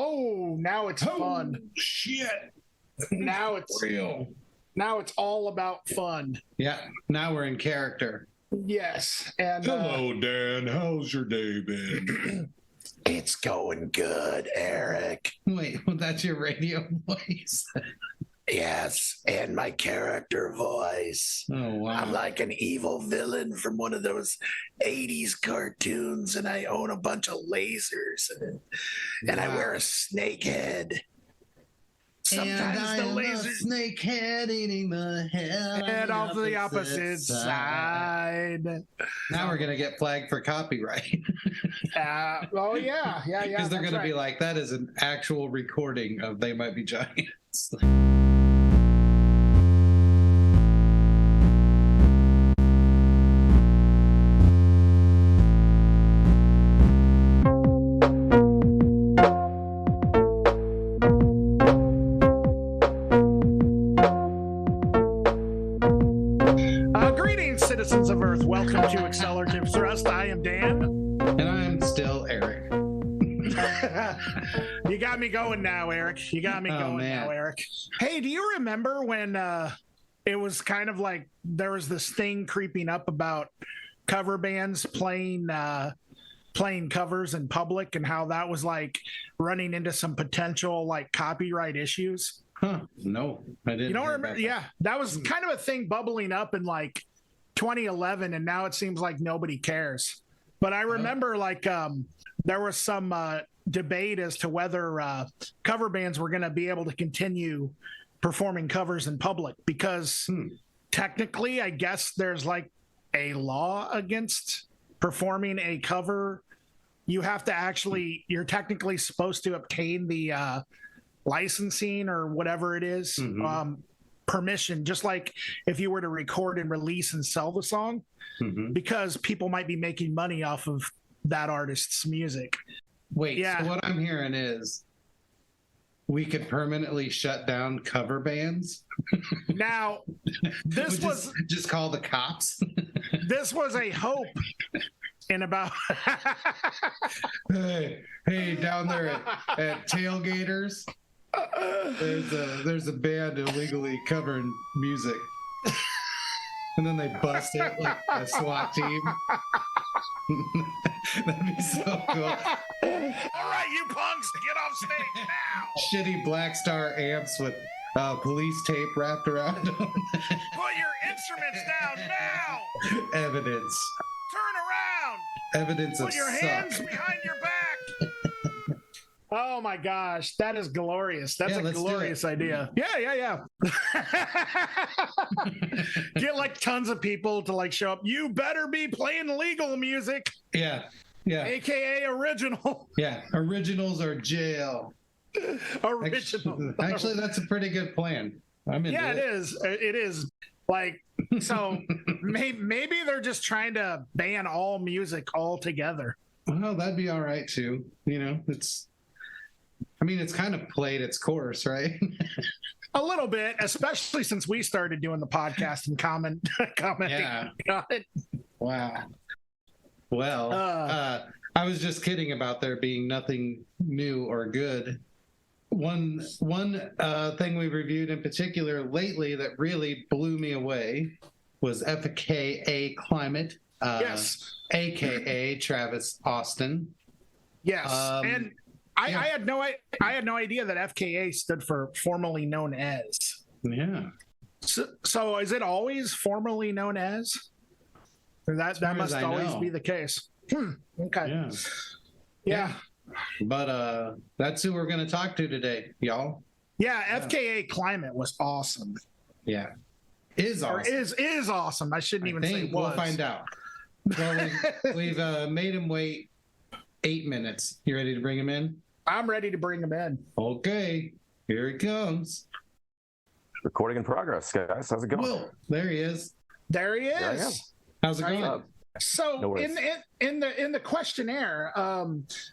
Oh, now it's fun. Shit. Now it's real. Now it's all about fun. Yeah. Now we're in character. Yes. And hello, Dan. How's your day been? It's going good, Eric. Wait, well, that's your radio voice. Yes, and my character voice. Oh, wow. I'm like an evil villain from one of those 80s cartoons, and I own a bunch of lasers, and I wear a snake head. Sometimes the lasers... snake head eating the head off the opposite side. Now we're going to get flagged for copyright. Oh, yeah. Because they're going to be like, that is an actual recording of They Might Be Giants. Citizens of Earth, welcome to Accelerativ Thrust. I am Dan. And I'm still Eric. You got me going now, Eric. You got me going now, Eric. Hey, do you remember when it was kind of like there was this thing creeping up about cover bands playing covers in public and how that was like running into some potential like copyright issues? Huh. No, I didn't. You don't remember? Yeah, that was kind of a thing bubbling up in like 2011, and now it seems like nobody cares. But I remember there was some debate as to whether cover bands were going to be able to continue performing covers in public because technically, I guess there's like a law against performing a cover. You have to you're technically supposed to obtain the licensing or whatever it is. Permission, just like if you were to record and release and sell the song, because people might be making money off of that artist's music. Wait, so what I'm hearing is we could permanently shut down cover bands? Now, this was... Just call the cops? This was a hope in about... hey, down there at Tailgaters, there's a band illegally covering music, and then they bust it like a SWAT team. That'd be so cool. All right, you punks, get off stage now. Shitty Black Star amps with police tape wrapped around them. Put your instruments down now. Evidence. Turn around. Evidence of Put your hands behind your back. Oh my gosh, that is glorious. That's a glorious idea. Yeah. Get like tons of people to like show up. You better be playing legal music. Yeah. AKA original. Yeah, originals are jail. Original. Actually, that's a pretty good plan. I'm into it. It is. It is. Like, so maybe they're just trying to ban all music altogether. Well, that'd be all right too. You know, it's kind of played its course, right? A little bit, especially since we started doing the podcast and commenting on it. Wow. Well, I was just kidding about there being nothing new or good. One thing we reviewed in particular lately that really blew me away was FKA Climate, yes, aka Travis Austin. Yes, and I had no idea that FKA stood for formerly known as. Yeah. So is it always formerly known as? Or that must always be the case. Okay. Yeah. But that's who we're going to talk to today, y'all. Yeah, FKA Climate was awesome. Yeah. Is awesome. Or is awesome. I shouldn't even say was. We'll find out. Well, we've made him wait 8 minutes. You ready to bring him in? I'm ready to bring him in. Okay. Here he comes. Recording in progress, guys. How's it going? Whoa, there he is. There he is. How's it going? So no in the questionnaire,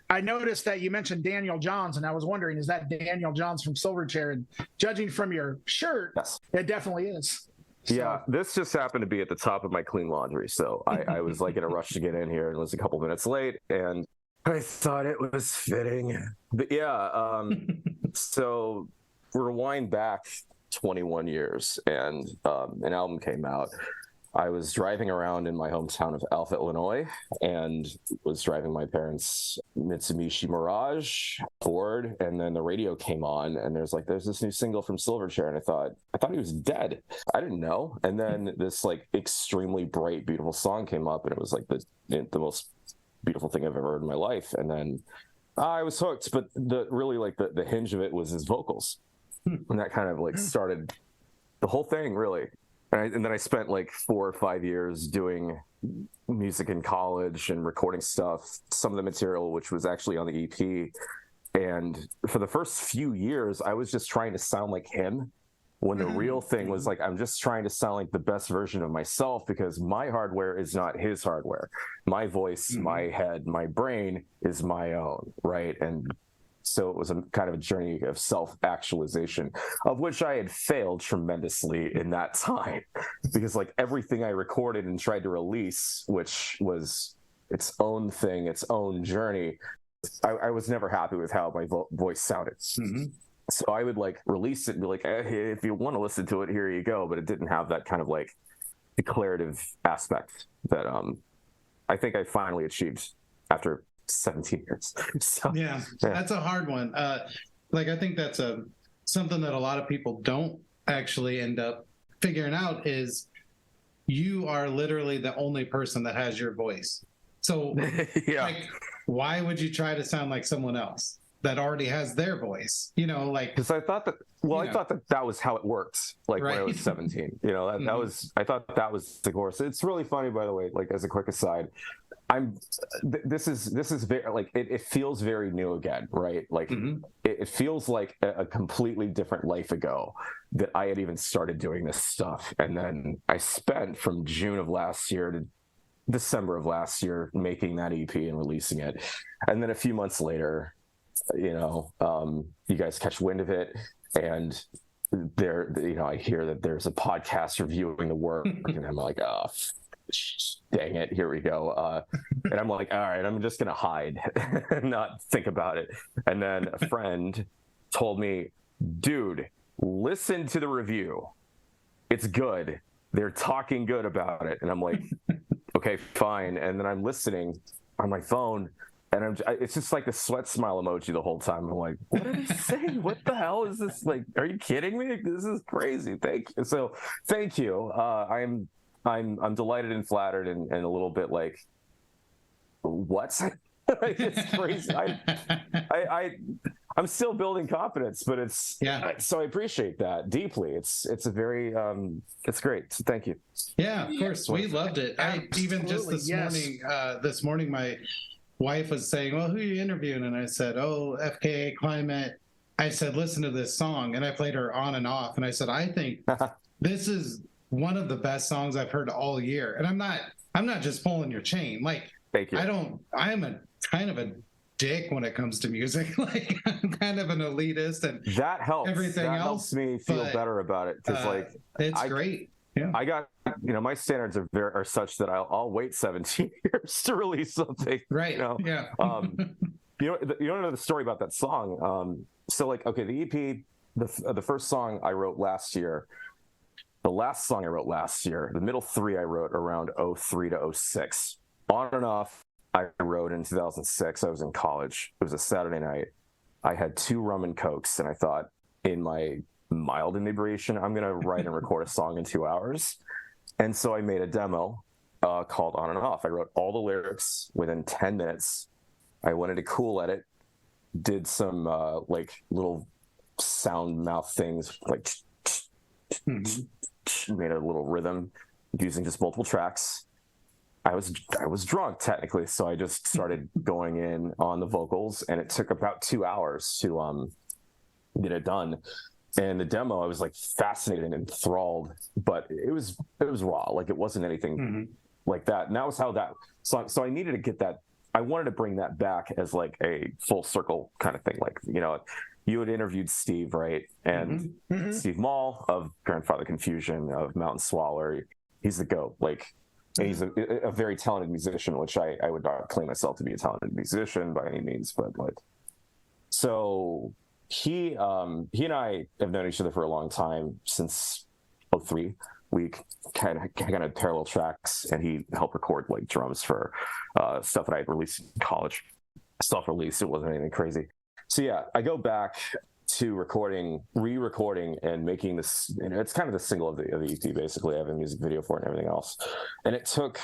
I noticed that you mentioned Daniel Johns, and I was wondering, is that Daniel Johns from Silverchair? And judging from your shirt, yes, it definitely is. So. Yeah, this just happened to be at the top of my clean laundry, so I was like in a rush to get in here, and was a couple minutes late, and I thought it was fitting. But yeah, so rewind back 21 years and an album came out. I was driving around in my hometown of Alpha, Illinois, and was driving my parents' Mitsubishi Mirage Ford, and then the radio came on, and there's this new single from Silverchair, and I thought he was dead. I didn't know. And then this like extremely bright, beautiful song came up, and it was like the most beautiful thing I've ever heard in my life. And then I was hooked, but the hinge of it was his vocals, and that kind of like started the whole thing, really. And then I spent like 4 or 5 years doing music in college and recording stuff, some of the material which was actually on the EP. And for the first few years, I was just trying to sound like him, when the real thing was like, I'm just trying to sound like the best version of myself, because my hardware is not his hardware. My voice, my head, my brain is my own, right? And so it was a kind of a journey of self-actualization, of which I had failed tremendously in that time, because like everything I recorded and tried to release, which was its own thing, its own journey, I was never happy with how my voice sounded. So I would like release it and be like, hey, if you want to listen to it, here you go. But it didn't have that kind of like declarative aspect that I think I finally achieved after 17 years. So, yeah, that's a hard one. Like I think that's something that a lot of people don't actually end up figuring out, is you are literally the only person that has your voice. So like, why would you try to sound like someone else that already has their voice? You know, like, because I thought that was how it worked, like when I was 17. You know, that was, I thought that was the course. It's really funny, by the way, like as a quick aside, this is very like it feels very new again, right? Like it feels like a completely different life ago that I had even started doing this stuff. And then I spent from June of last year to December of last year making that EP and releasing it. And then a few months later, you know, you guys catch wind of it, and I hear that there's a podcast reviewing the work, and I'm like, oh, dang it, here we go. And I'm like, all right, I'm just gonna hide and not think about it. And then a friend told me, dude, listen to the review, it's good, they're talking good about it. And I'm like, okay, fine. And then I'm listening on my phone, and it's just like a sweat smile emoji the whole time. I'm like, what are they saying? What the hell is this? Like, are you kidding me? This is crazy. Thank you. So thank you. I'm delighted and flattered and a little bit like, what? It's crazy. I'm still building confidence, but so I appreciate that deeply. It's a very it's great. So thank you. Yeah, of course. We loved it. This morning my wife was saying, well, who are you interviewing? And I said, oh, FKA Climate. I said, listen to this song. And I played her On and Off. And I said, I think this is one of the best songs I've heard all year. And I'm not just pulling your chain. Like, thank you. I am a kind of a dick when it comes to music. Like, I'm kind of an elitist, and that helps. Everything that else helps me feel better about it, because like it's great. Yeah. I got, my standards are such that I'll wait 17 years to release something. Right. You know? Yeah. You don't know the story about that song. So like, okay, the EP, the first song I wrote last year, the last song I wrote last year, the middle three I wrote around 03 to 06. On and Off I wrote in 2006. I was in college. It was a Saturday night. I had 2 rum and cokes, and I thought, in my mild inebriation, I'm going to write and record a song in 2 hours. And so I made a demo called On and Off. I wrote all the lyrics within 10 minutes. I went into Cool Edit, did some like little sound mouth things, like made a little rhythm using just multiple tracks. I was drunk technically, so I just started going in on the vocals, and it took about 2 hours to get it done. And the demo, I was like fascinated and enthralled, but it was raw. Like, it wasn't anything like that. And that was how that song. So I needed to get that. I wanted to bring that back as like a full circle kind of thing. Like, you know, you had interviewed Steve, right? And Steve Mall of Grandfather Confusion, of Mountain Swaller. He's the GOAT. Like, And he's a very talented musician, which I would not claim myself to be a talented musician by any means, but like, so he and I have known each other for a long time, since '03. We kind of parallel tracks, and he helped record like drums for stuff that I had released in college. Self-released, it wasn't anything crazy. So yeah, I go back to re-recording and making this, and it's kind of the single of the EP, basically. I have a music video for it and everything else. And it took,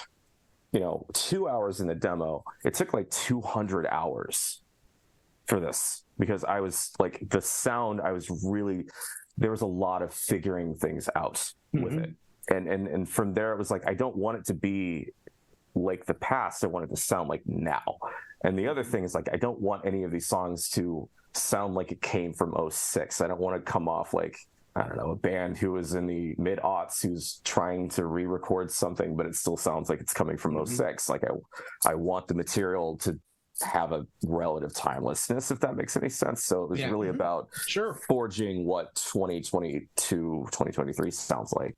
2 hours in the demo. It took like 200 hours for this, because I was like, the sound, there was a lot of figuring things out with it. And from there, it was like, I don't want it to be like the past. I want it to sound like now. And the other thing is, like, I don't want any of these songs to sound like it came from '06. I don't want to come off like, I don't know, a band who was in the mid-aughts who's trying to re-record something, but it still sounds like it's coming from '06. Like, I want the material to have a relative timelessness, if that makes any sense. So it was really about forging what 2022, 2023 sounds like.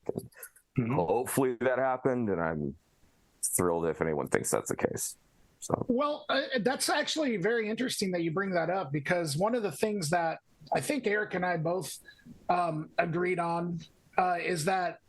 And hopefully that happened, and I'm thrilled if anyone thinks that's the case. So. Well, that's actually very interesting that you bring that up, because one of the things that I think Eric and I both agreed on is that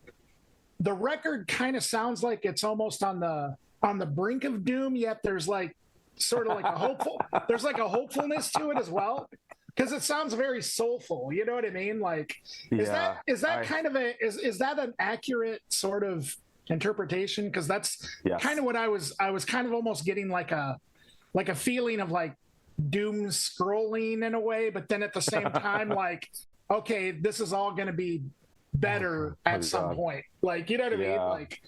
the record kind of sounds like it's almost on the brink of doom, yet there's like sort of like there's like a hopefulness to it as well, because it sounds very soulful. You know what I mean? Like, is that an accurate sort of interpretation? Because that's kind of what I was kind of almost getting like a feeling of like doom scrolling in a way, but then at the same time, like, okay, this is all going to be better at some point. Like, you know what I mean? Like,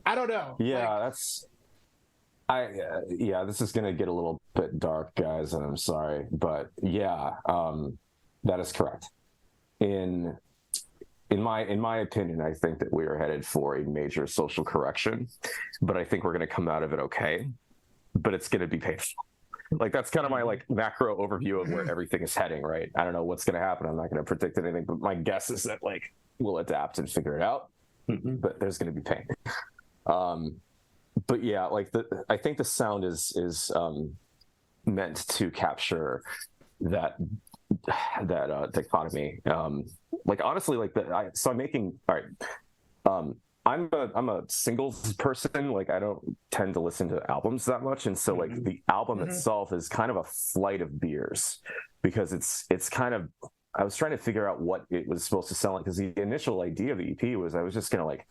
I don't know. Yeah, this is going to get a little bit dark, guys, and I'm sorry, but that is correct. In my opinion, I think that we are headed for a major social correction, but I think we're going to come out of it okay, but it's going to be painful. Like, that's kind of my like macro overview of where everything is heading, right? I don't know what's going to happen. I'm not going to predict anything, but my guess is that like we'll adapt and figure it out, but there's going to be pain. But yeah, like I think the sound is meant to capture that dichotomy. Like, honestly, like I'm making, all right. I'm a singles person. Like, I don't tend to listen to albums that much, and so like the album itself is kind of a flight of beers, because it's kind of, I was trying to figure out what it was supposed to sound like, because the initial idea of the EP was I was just gonna like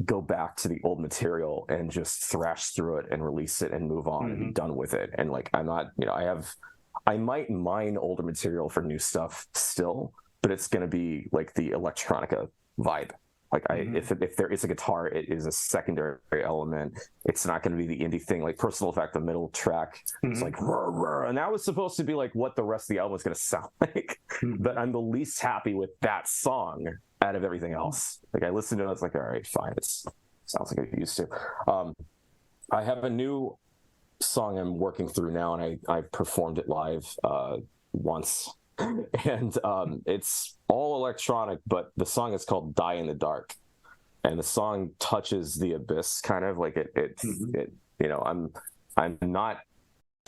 go back to the old material and just thrash through it and release it and move on and be done with it. And like, I'm not, I might mine older material for new stuff still, but it's going to be like the electronica vibe. Like, if there is a guitar, it is a secondary element. It's not going to be the indie thing. Like, Personal Effect, the middle track, it's like, rrr, rrr, and that was supposed to be like what the rest of the album was going to sound like. But I'm the least happy with that song out of everything else. Like, I listened to it, it's like, all right, fine, it sounds like I used to. I have a new song I'm working through now, and I performed it live once, and it's all electronic, but the song is called Die in the Dark, and the song touches the abyss, kind of like it I'm not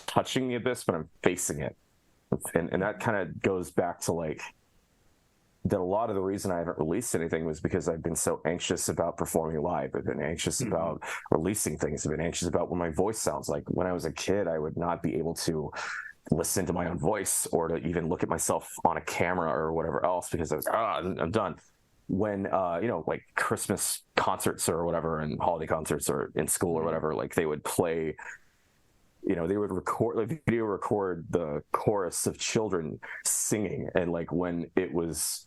touching the abyss, but I'm facing it, and that kind of goes back to like that a lot of the reason I haven't released anything was because I've been so anxious about performing live. I've been anxious about releasing things. I've been anxious about what my voice sounds like. When I was a kid, I would not be able to listen to my own voice or to even look at myself on a camera or whatever else, because I was, I'm done. When, like Christmas concerts or whatever, and holiday concerts or in school or whatever, like they would play, they would video record the chorus of children singing. And like, when it was,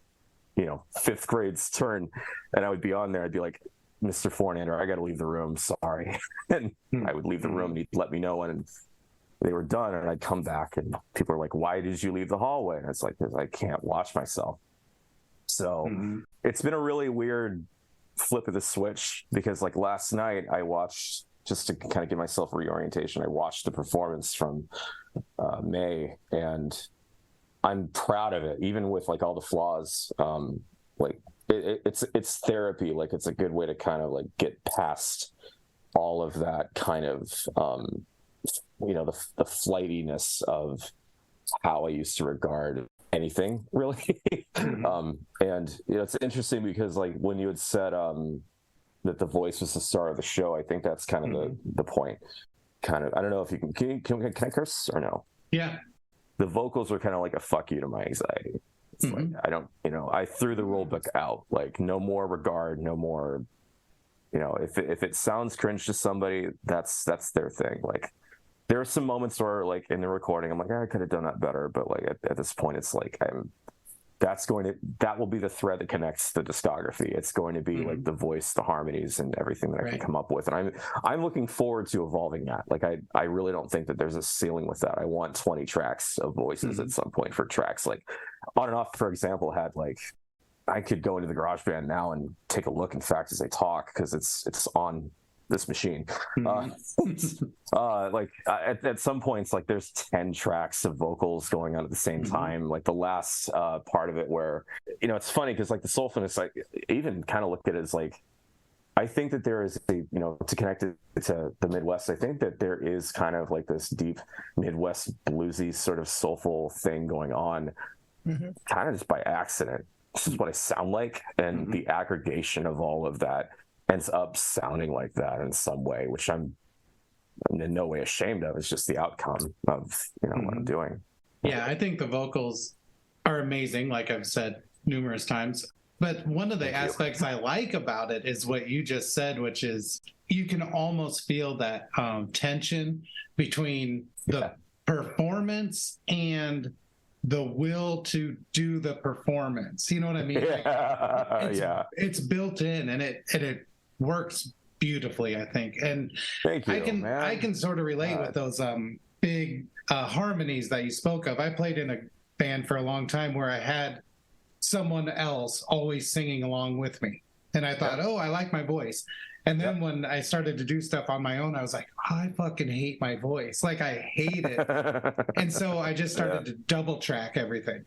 fifth grade's turn, and I would be on there, I'd be like, Mr. Fornander, I got to leave the room. Sorry. And I would leave the room, and he'd let me know when they were done. And I'd come back, and people are like, why did you leave the hallway? And it's like, because I can't watch myself. So it's been a really weird flip of the switch, because like last night I watched, just to kind of give myself reorientation, I watched the performance from May, and I'm proud of it, even with like all the flaws. Like it's therapy. Like, it's a good way to kind of like get past all of that kind of, the flightiness of how I used to regard anything really. And it's interesting because like when you had said that the voice was the star of the show, I think that's kind of the point. Kind of, I don't know if you can I curse or no? Yeah. The vocals were kind of like a fuck you to my anxiety. It's like, I don't, I threw the rule book out, like no more regard, no more, if it sounds cringe to somebody, that's their thing. Like there are some moments where like in the recording, I'm like, I could have done that better. But like at this point, it's like, that will be the thread that connects the discography. It's going to be like the voice, the harmonies, and everything that I can come up with. And I'm looking forward to evolving that. Like I really don't think that there's a ceiling with that. I want 20 tracks of voices at some point for tracks. Like On and Off, for example, had like, I could go into the GarageBand now and take a look, in fact, as I talk, because it's on this machine. At some points, like there's 10 tracks of vocals going on at the same time. Like the last part of it where, it's funny because like the Soulfulness, I even kind of look at it as like, I think that there is a, to connect it to the Midwest, I think that there is kind of like this deep Midwest bluesy sort of soulful thing going on, kind of just by accident. This is what I sound like. And the aggregation of all of that ends up sounding like that in some way, which I'm in no way ashamed of. It's just the outcome of what I'm doing. Yeah, I think the vocals are amazing, like I've said numerous times. But one of the aspects I like about it is what you just said, which is you can almost feel that tension between the performance and the will to do the performance. You know what I mean? It's built in, and it works beautifully, I think. And thank you, I can sort of relate with those big harmonies that you spoke of. I played in a band for a long time where I had someone else always singing along with me, and I thought, oh, I like my voice. And then when I started to do stuff on my own, I was like, I fucking hate my voice. Like I hate it. And so I just started to double track everything.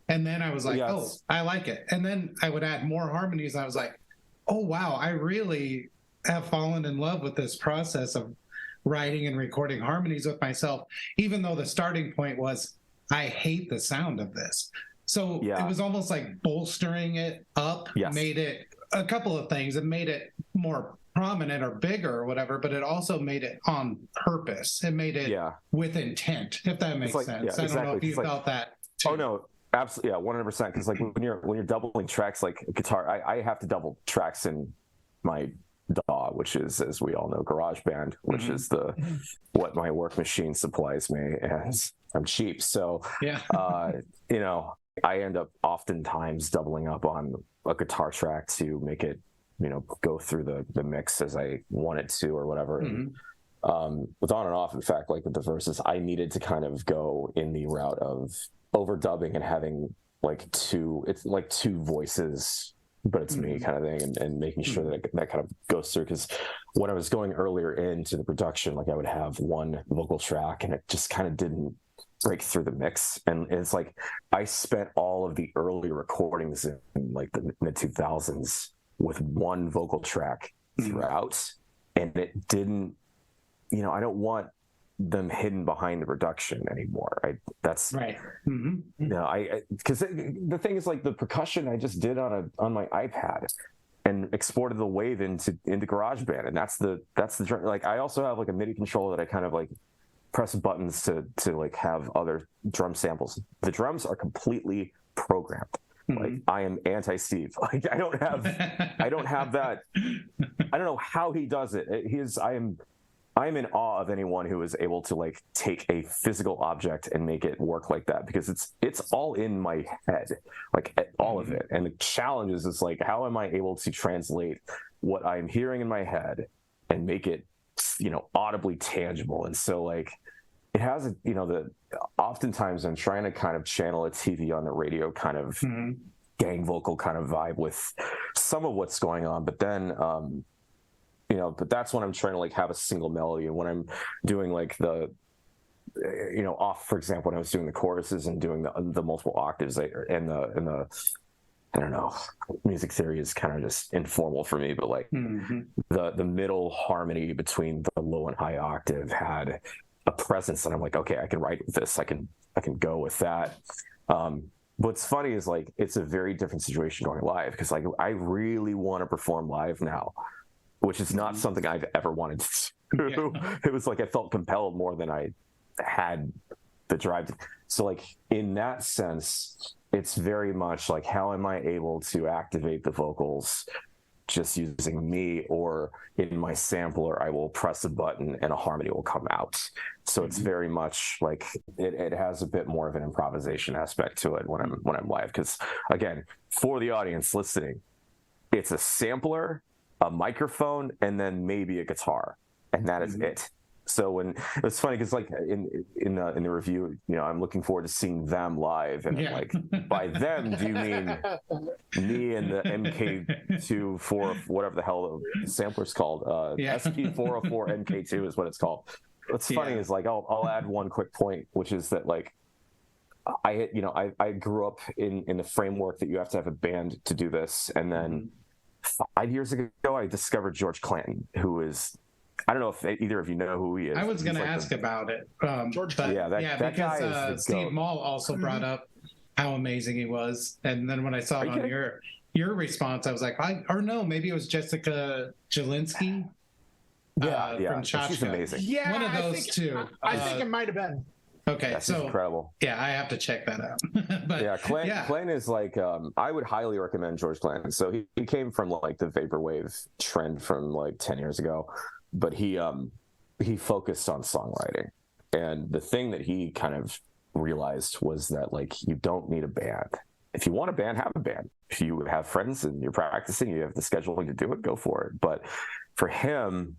And then I was like, oh, I like it. And then I would add more harmonies. And I was like, oh, wow, I really have fallen in love with this process of writing and recording harmonies with myself, even though the starting point was, I hate the sound of this. So it was almost like bolstering it up, made it a couple of things. It made it more prominent or bigger or whatever, but it also made it on purpose. It made it with intent, if that makes sense. I don't know if you felt that too. Oh, no. Absolutely, 100%. Because like when you're doubling tracks, like guitar, I have to double tracks in my DAW, which is, as we all know, GarageBand, which is what my work machine supplies me, and I'm cheap, so I end up oftentimes doubling up on a guitar track to make it go through the mix as I want it to or whatever. And, with On and Off, in fact, like with the verses, I needed to kind of go in the route of overdubbing and having like two voices, but it's me kind of thing, and making sure that kind of goes through. Because when I was going earlier into the production, like I would have one vocal track and it just kind of didn't break through the mix. And it's like I spent all of the early recordings in like the mid 2000s with one vocal track throughout, and it didn't, I don't want them hidden behind the reduction anymore. That's right. Because the thing is, like, the percussion I just did on my iPad and exported the wave into GarageBand, and that's the drum. Like, I also have like a MIDI controller that I kind of like press buttons to like have other drum samples. The drums are completely programmed. Like, I am anti-Steve. Like, I don't have that. I don't know how he does it. I'm in awe of anyone who is able to like take a physical object and make it work like that, because it's all in my head, like all of it. And the challenge is like, how am I able to translate what I'm hearing in my head and make it, audibly tangible? And so like, it has, oftentimes I'm trying to kind of channel a TV on the radio kind of gang vocal kind of vibe with some of what's going on. But then, but that's when I'm trying to like have a single melody. And when I'm doing like the, off, for example, when I was doing the choruses and doing the multiple octaves and the I don't know, music theory is kind of just informal for me, but like the middle harmony between the low and high octave had a presence, and I'm like, okay, I can write with this. I can go with that. What's funny is like it's a very different situation going live, because like I really want to perform live now, which is not something I've ever wanted to do. It was like I felt compelled more than I had the drive to. So like in that sense, it's very much like, how am I able to activate the vocals just using me, or in my sampler I will press a button and a harmony will come out. So it's very much like it has a bit more of an improvisation aspect to it when I'm live, because again, for the audience listening, it's a sampler, a microphone, and then maybe a guitar, and that is it. So when it's funny, because like in the review, you know, I'm looking forward to seeing them live, and I'm like, by them, do you mean me and the MK24, whatever the hell the sampler's called? SP404 MK2 is what it's called. What's funny is like I'll add one quick point, which is that like I grew up in the framework that you have to have a band to do this, and then 5 years ago I discovered George Clanton, who is, I don't know if either of you know who he is. I was going to ask about it. George Clanton. That guy because is Steve Mall also brought up how amazing he was, and then when I saw it on your response, I was like, maybe it was Jessica Jelinski. From Chachka. She's amazing. Yeah, one of those two. I think it might have been. Okay, yeah, so incredible. Yeah, I have to check that out. But yeah, Clanton is like, I would highly recommend George Clanton. So he came from like the vaporwave trend from like 10 years ago, but he focused on songwriting, and the thing that he kind of realized was that like you don't need a band. If you want a band, have a band. If you have friends and you're practicing, you have the scheduling to do it, go for it. But for him,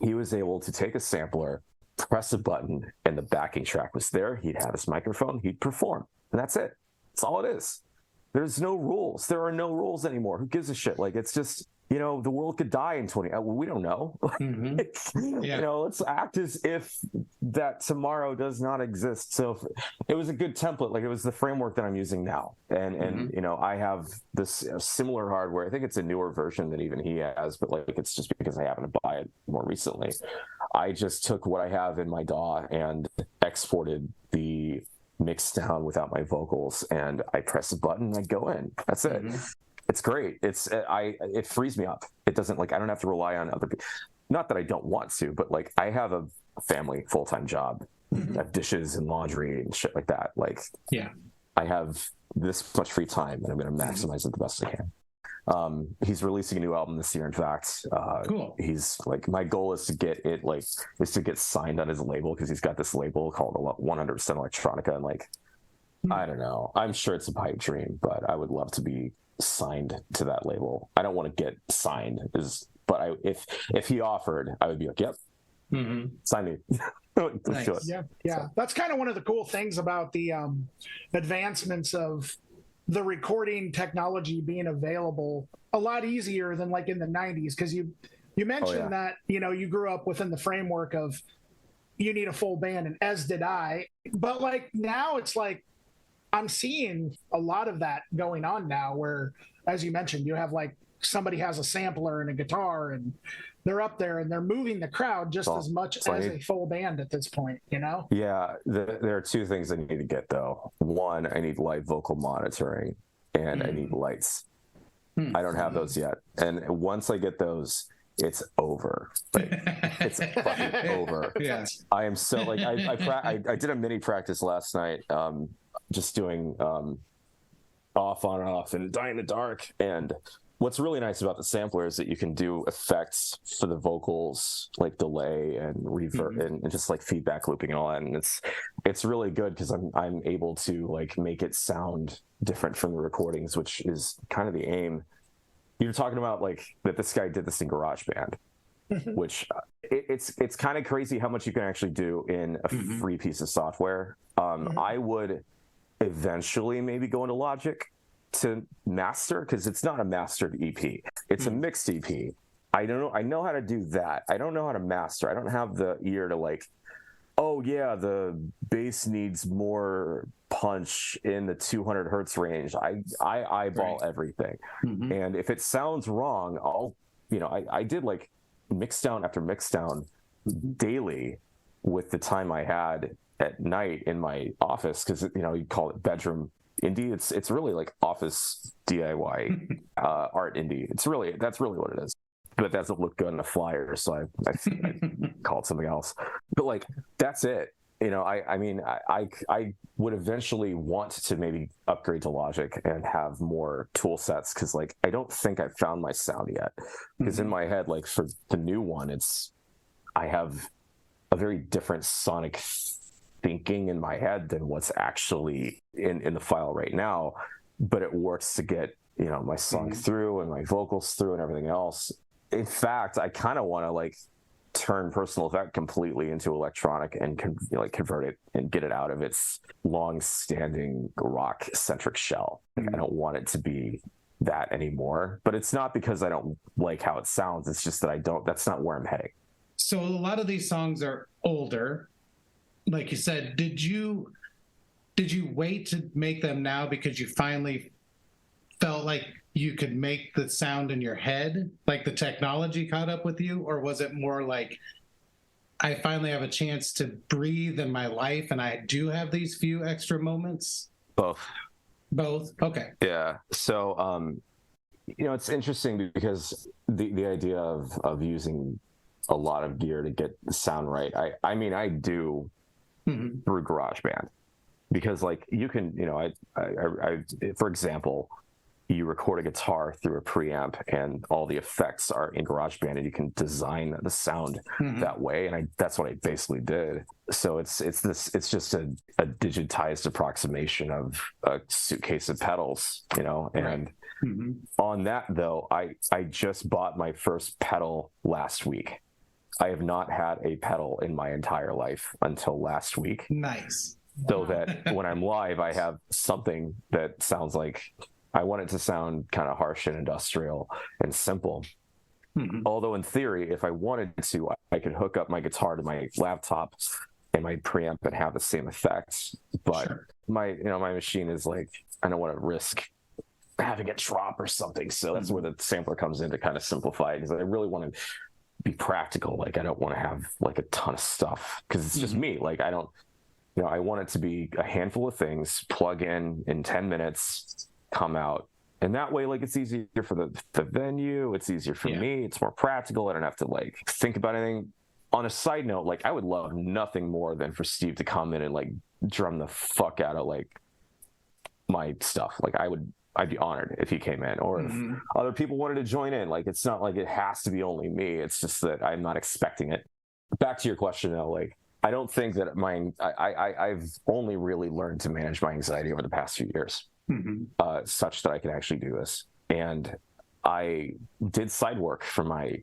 he was able to take a sampler, press a button, and the backing track was there. He'd have his microphone, he'd perform, and that's it. That's all it is. There's no rules. There are no rules anymore. Who gives a shit? Like, it's just, you know, the world could die in 20. We don't know. You know, let's act as if that tomorrow does not exist. So it was a good template. Like, it was the framework that I'm using now. And you know, I have this similar hardware. I think it's a newer version than even he has, but like, it's just because I happened to buy it more recently. I just took what I have in my DAW and exported the mix down without my vocals, and I press a button and I go in. That's it. It's great. It frees me up. It doesn't, like, I don't have to rely on other people. Not that I don't want to, but like, I have a family full-time job. I have dishes and laundry and shit like that. Like, I have this much free time, and I'm going to maximize it the best I can. He's releasing a new album this year. In fact, cool. He's like, my goal is to get signed on his label, because he's got this label called 100% Electronica, and like, I don't know. I'm sure it's a pipe dream, but I would love to be signed to that label. I don't want to get signed, but if he offered, I would be like, yep, sign me. Nice. Yeah. That's kind of one of the cool things about the advancements of the recording technology being available a lot easier than like in the 90s, because you mentioned that, you know, you grew up within the framework of you need a full band, and as did I, but like now it's like I'm seeing a lot of that going on now, where, as you mentioned, you have like somebody has a sampler and a guitar, and they're up there and they're moving the crowd just as much as a full band at this point, you know? Yeah, there are two things I need to get, though. One, I need live vocal monitoring, and I need lights. I don't have those yet. And once I get those, it's over. Like, it's fucking over. Yeah. I am so, like, I did a mini practice last night, just doing off, on, off, and die in the dark. And what's really nice about the sampler is that you can do effects for the vocals, like delay and reverb, and just like feedback looping and all that. And it's really good, because I'm able to like make it sound different from the recordings, which is kind of the aim. You're talking about like that this guy did this in GarageBand, which it's kind of crazy how much you can actually do in a free piece of software. I would eventually maybe go into Logic to master, because it's not a mastered EP, it's a mixed EP. I know how to do that. I don't know how to master. I don't have the ear to like oh yeah, the bass needs more punch in the 200 hertz range. I eyeball everything. And if it sounds wrong, I did like mix down after mix down daily with the time I had at night in my office, because you call it bedroom indie. It's really like office DIY art indie. That's really what it is. But it doesn't look good on a flyer, so I call it something else. But like that's it. I would eventually want to maybe upgrade to Logic and have more tool sets, because like I don't think I've found my sound yet. Because in my head, like for the new one, I have a very different sonic thinking in my head than what's actually in the file right now. But it works to get my song through and my vocals through and everything else. In fact, I kind of want to like turn Personal Effect completely into electronic and convert it and get it out of its long-standing rock-centric shell. Like, I don't want it to be that anymore. But it's not because I don't like how it sounds. It's just that that's not where I'm heading. So a lot of these songs are older. Like you said, did you wait to make them now because you finally felt like you could make the sound in your head, like the technology caught up with you? Or was it more like, I finally have a chance to breathe in my life and I do have these few extra moments? Both. Okay. Yeah. So it's interesting because the idea of using a lot of gear to get the sound right, I do through GarageBand, because like you can, I for example, you record a guitar through a preamp and all the effects are in GarageBand, and you can design the sound that way. And that's what I basically did. So it's just a digitized approximation of a suitcase of pedals, and on that though, I just bought my first pedal last week. I have not had a pedal in my entire life until last week. Nice. So that when I'm live, I have something that sounds like, I want it to sound kind of harsh and industrial and simple. Although in theory, if I wanted to, I could hook up my guitar to my laptop and my preamp and have the same effects. But my machine is like, I don't want to risk having it drop or something. So that's where the sampler comes in to kind of simplify it, because I really want to be practical. Like I don't want to have like a ton of stuff, because it's just me. Like I don't, I want it to be a handful of things, plug in 10 minutes, come out. And that way, like, it's easier for the venue. It's easier for me. It's more practical. I don't have to like think about anything. On a side note, like I would love nothing more than for Steve to come in and like drum the fuck out of like my stuff. Like I'd be honored if he came in, or if other people wanted to join in. Like, it's not like it has to be only me. It's just that I'm not expecting it. Back to your question though, like, I don't think that I've only really learned to manage my anxiety over the past few years, such that I can actually do this. And I did side work for my,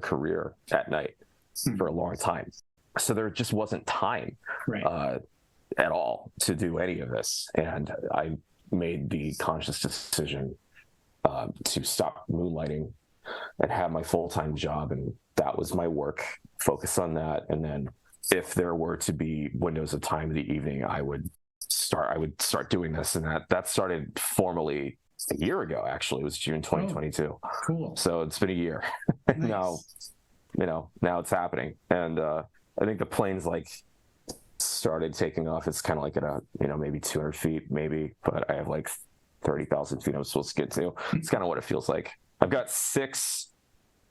career at night for a long time. So there just wasn't time at all to do any of this. And I made the conscious decision to stop moonlighting and have my full-time job. And that was my work, focus on that. And then if there were to be windows of time in the evening, I would start doing this. And that started formally a year ago. Actually, it was June 2022. Oh, cool. So it's been a year. Nice. now it's happening. And I think the plane's like started taking off. It's kind of like at a, maybe 200 feet, maybe, but I have like 30,000 feet I'm supposed to get to. It's kind of what it feels like. I've got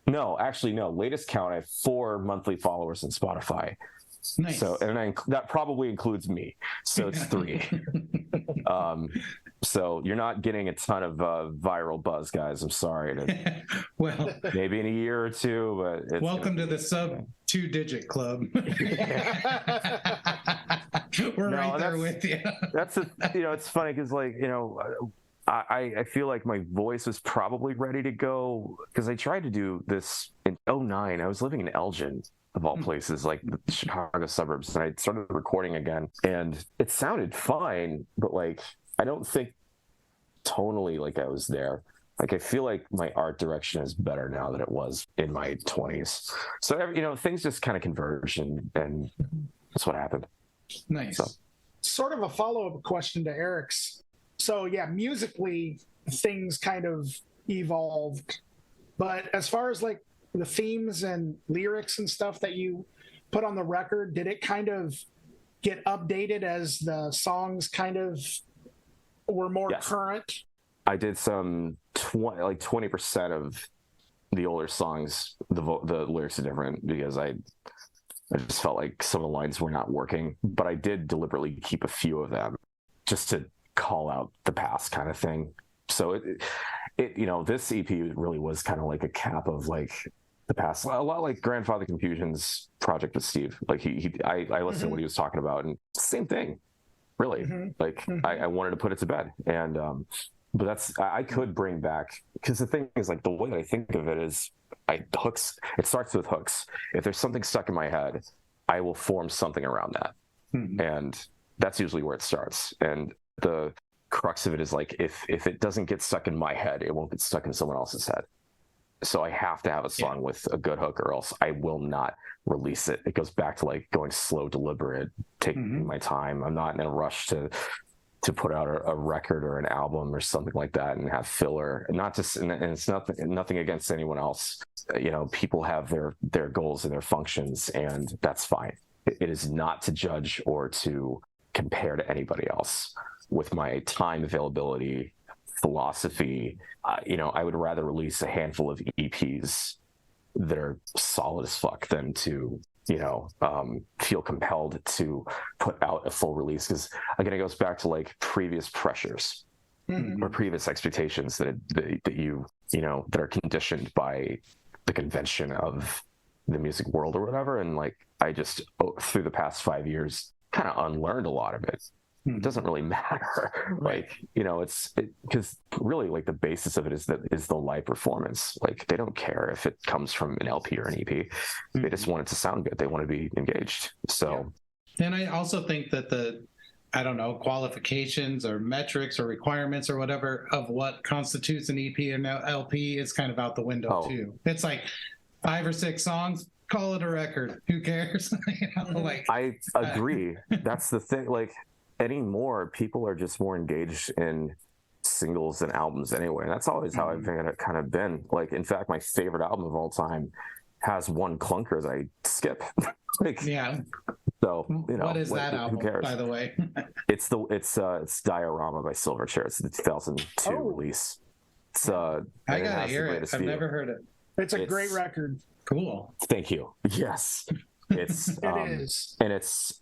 latest count, I have 4 monthly followers on Spotify. Nice. So, and that probably includes me. So it's 3. So you're not getting a ton of viral buzz, guys. I'm sorry. Well, maybe in a year or 2, but welcome to the sub 2-digit club. We're right there with you. It's funny because I feel like my voice was probably ready to go, because I tried to do this in 2009. I was living in Elgin, of all places, like the Chicago suburbs, and I started recording again, and it sounded fine, but like I don't think tonally like I was there. Like I feel like my art direction is better now than it was in my 20s. So things just kind of converge, and that's what happened. Nice. So. Sort of a follow-up question to Eric's. So yeah, musically things kind of evolved, but as far as like the themes and lyrics and stuff that you put on the record, did it kind of get updated as the songs kind of were more current? I did some 20% of the older songs. The lyrics are different because I just felt like some of the lines were not working, but I did deliberately keep a few of them just to call out the past kind of thing. So this EP really was kind of like a cap of like the past, a lot like Grandfather Confusion's project with Steve. Like I listened to what he was talking about, and same thing, really. I wanted to put it to bed, and but I could bring back, because the thing is, like, the way that I think of it is hooks. It starts with hooks. If there's something stuck in my head, I will form something around that, and that's usually where it starts. And the crux of it is like, if it doesn't get stuck in my head, it won't get stuck in someone else's head. So I have to have a song with a good hook, or else I will not release it. It goes back to like going slow, deliberate, taking my time. I'm not in a rush to put out a record or an album or something like that and have filler. And it's nothing against anyone else. People have their goals and their functions, and that's fine. It is not to judge or to compare to anybody else. With my time availability, philosophy, I would rather release a handful of EPs that are solid as fuck than to feel compelled to put out a full release. Because again, it goes back to like previous pressures or previous expectations that are conditioned by the convention of the music world or whatever. And like, I just through the past 5 years kind of unlearned a lot of it. It doesn't really matter. Like, it's because really, like, the basis of it is the live performance. Like, they don't care if it comes from an LP or an EP. They just want it to sound good. They want to be engaged. So, and I also think that the qualifications or metrics or requirements or whatever of what constitutes an EP and LP is kind of out the window too. It's like 5 or 6 songs, call it a record. Who cares? I agree. That's the thing. Like, anymore, people are just more engaged in singles and albums anyway. And that's always how I've kind of been. Like, in fact, my favorite album of all time has one clunker that I skip. So, what is that album, who cares? By the way? It's Diorama by Silverchair. It's the 2002 release. I gotta hear it. I've never heard it. It's a great record. Cool. Thank you. Yes. It's it is. And it's